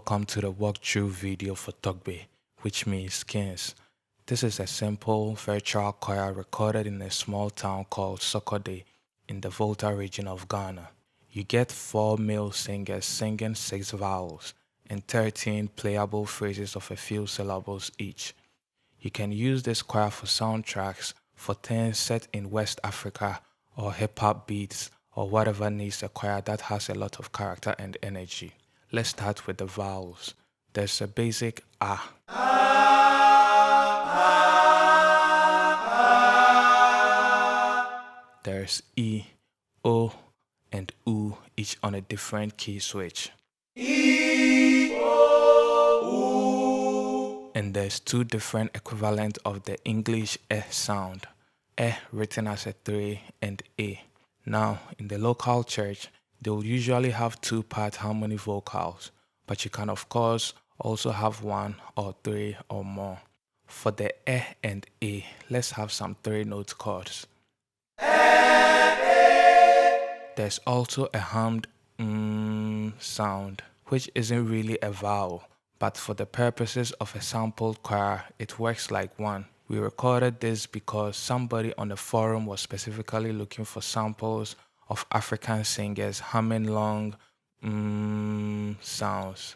welcome to the walkthrough video for Torgbe, which means skins. This is a simple virtual choir recorded in a small town called Sokode in the Volta region of Ghana. You get 4 male singers singing 6 vowels and 13 playable phrases of a few syllables each. You can use this choir for soundtracks for things set in West Africa or hip-hop beats or whatever needs a choir that has a lot of character and energy. Let's start with the vowels. There's a basic A. There's E, O, and U, each on a different key switch. And there's 2 different equivalents of the English E sound. E written as a 3 and A. Now, in the local church, they will usually have 2-part harmony vocals, but you can of course also have 1 or 3 or more. For the E and A, let's have some 3-note chords. There's also a hummed sound, which isn't really a vowel, but for the purposes of a sampled choir, it works like one. We recorded this because somebody on the forum was specifically looking for samples of African singers humming long sounds.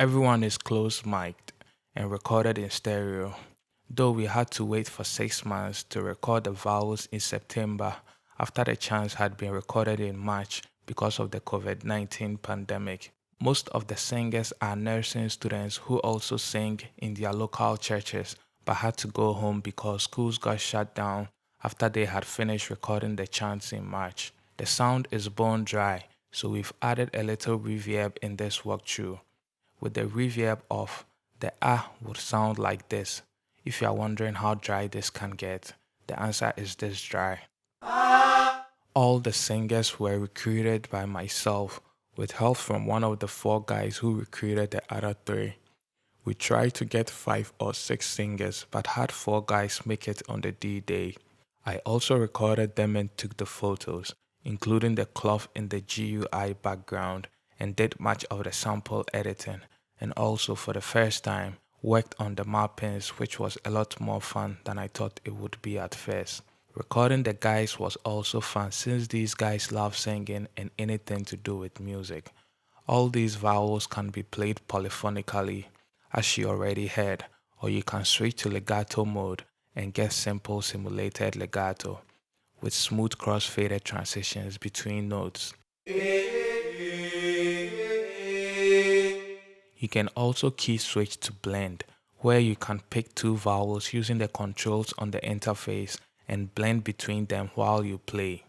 Everyone is close-mic'd and recorded in stereo, though we had to wait for 6 months to record the vowels in September after the chants had been recorded in March because of the COVID-19 pandemic. Most of the singers are nursing students who also sing in their local churches but had to go home because schools got shut down after they had finished recording the chants in March. The sound is bone dry, so we've added a little reverb in this walkthrough. With the reverb off, the A would sound like this. If you are wondering how dry this can get, the answer is this dry. All the singers were recruited by myself with help from one of the 4 guys who recruited the other 3. We tried to get 5 or 6 singers but had 4 guys make it on the D-Day. I also recorded them and took the photos, including the cloth in the GUI background, and did much of the sample editing, and also for the first time worked on the mappings, which was a lot more fun than I thought it would be at first. Recording the guys was also fun since these guys love singing and anything to do with music. All these vowels can be played polyphonically, as you already heard, or you can switch to legato mode and get simple simulated legato with smooth cross-faded transitions between notes. You can also key switch to blend, where you can pick 2 vowels using the controls on the interface and blend between them while you play.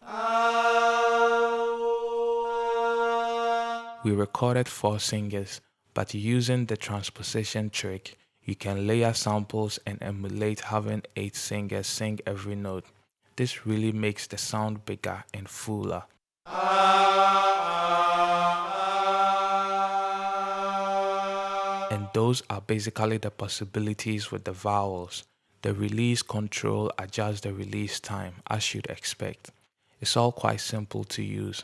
We recorded 4 singers, but using the transposition trick, you can layer samples and emulate having 8 singers sing every note. This really makes the sound bigger and fuller. And those are basically the possibilities with the vowels. The release control adjusts the release time, as you'd expect. It's all quite simple to use.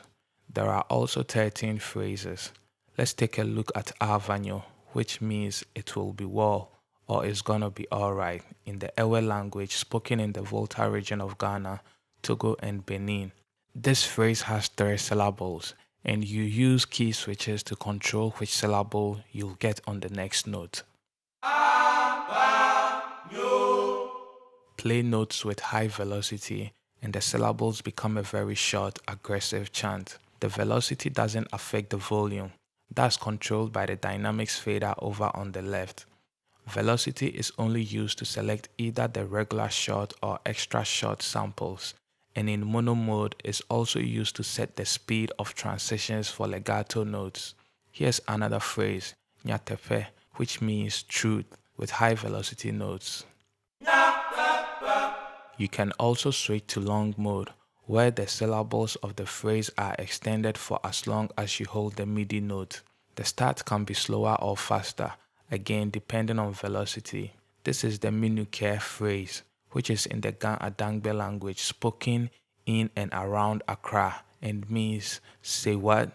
There are also 13 phrases. Let's take a look at Avanyo, which means it will be well or it's gonna be alright in the Ewe language spoken in the Volta region of Ghana, Togo, and Benin. This phrase has 3 syllables, and you use key switches to control which syllable you'll get on the next note. Play notes with high velocity and the syllables become a very short, aggressive chant. The velocity doesn't affect the volume. That's controlled by the dynamics fader over on the left. Velocity is only used to select either the regular short or extra short samples, and in mono mode is also used to set the speed of transitions for legato notes. Here's another phrase, nyatepe, which means truth, with high velocity notes. You can also switch to long mode, where the syllables of the phrase are extended for as long as you hold the MIDI note. The start can be slower or faster, again depending on velocity. This is the Minuke phrase, which is in the Ga-Adangbe language spoken in and around Accra and means say what?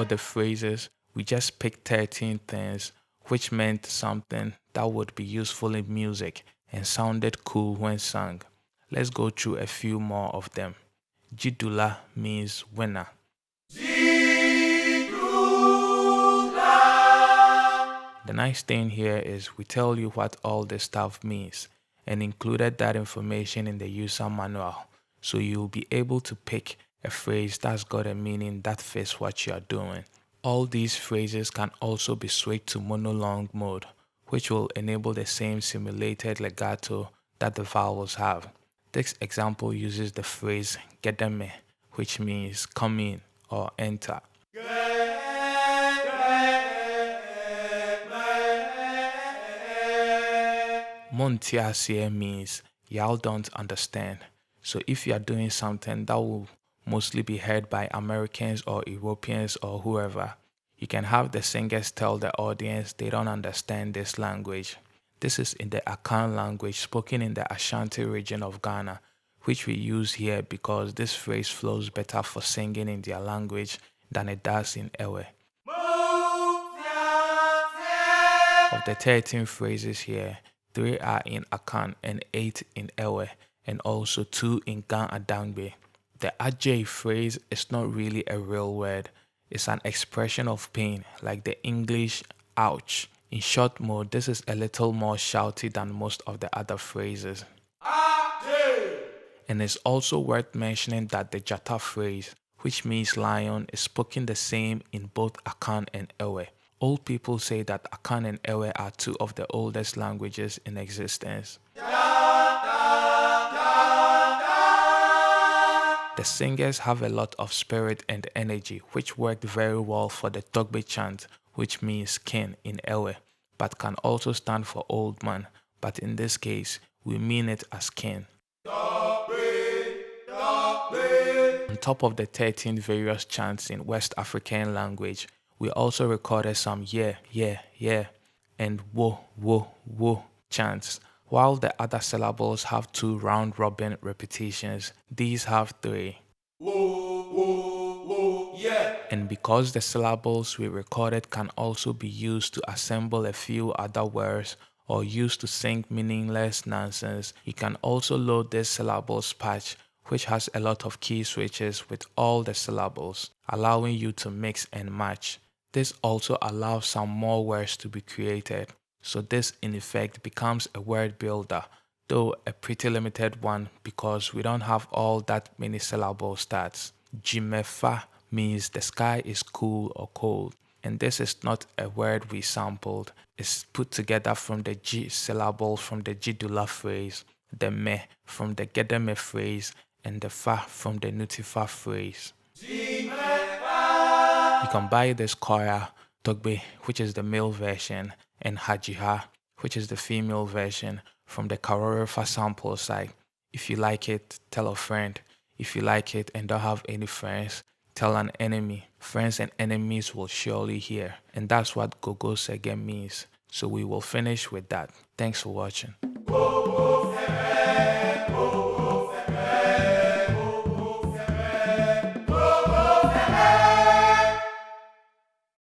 For the phrases, we just picked 13 things which meant something that would be useful in music and sounded cool when sung. Let's go through a few more of them. Jidula means winner. The nice thing here is we tell you what all this stuff means and included that information in the user manual, so you'll be able to pick a phrase that's got a meaning that fits what you're doing. All these phrases can also be switched to monologue mode, which will enable the same simulated legato that the vowels have. This example uses the phrase Ga-Adangbe, which means come in or enter. Montiasie means y'all don't understand. So if you are doing something that will mostly be heard by Americans or Europeans or whoever, you can have the singers tell the audience they don't understand this language. This is in the Akan language spoken in the Ashanti region of Ghana, which we use here because this phrase flows better for singing in their language than it does in Ewe. Of the 13 phrases here, 3 are in Akan and 8 in Ewe, and also 2 in Ga-Adangbe. The Pj phrase is not really a real word. It's an expression of pain, like the English ouch. In short mode, this is a little more shouty than most of the other phrases. And it's also worth mentioning that the Jata phrase, which means lion, is spoken the same in both Akan and Ewe. Old people say that Akan and Ewe are 2 of the oldest languages in existence. The singers have a lot of spirit and energy, which worked very well for the Torgbe chant, which means king in Ewe, but can also stand for old man, but in this case, we mean it as king. On top of the 13 various chants in West African language, we also recorded some yeah, yeah, yeah, and wo, wo, wo chants. While the other syllables have 2 round-robin repetitions, these have 3. Wo, wo, wo, yeah. And because the syllables we recorded can also be used to assemble a few other words or used to sing meaningless nonsense, you can also load this syllables patch, which has a lot of key switches with all the syllables, allowing you to mix and match. This also allows some more words to be created, so this in effect becomes a word builder, though a pretty limited one because we don't have all that many syllable stats. Jimefa means the sky is cool or cold, and this is not a word we sampled. It's put together from the G syllable from the Jidula phrase, the me from the Ga-Adangbe phrase, and the fa from the Nutifa phrase. You can buy this Kora, Torgbe, which is the male version, and Hajiha, which is the female version, from the Karoryfer Samples site. If you like it, tell a friend. If you like it and don't have any friends, tell an enemy. Friends and enemies will surely hear. And that's what Gogo Sege means. So we will finish with that. Thanks for watching.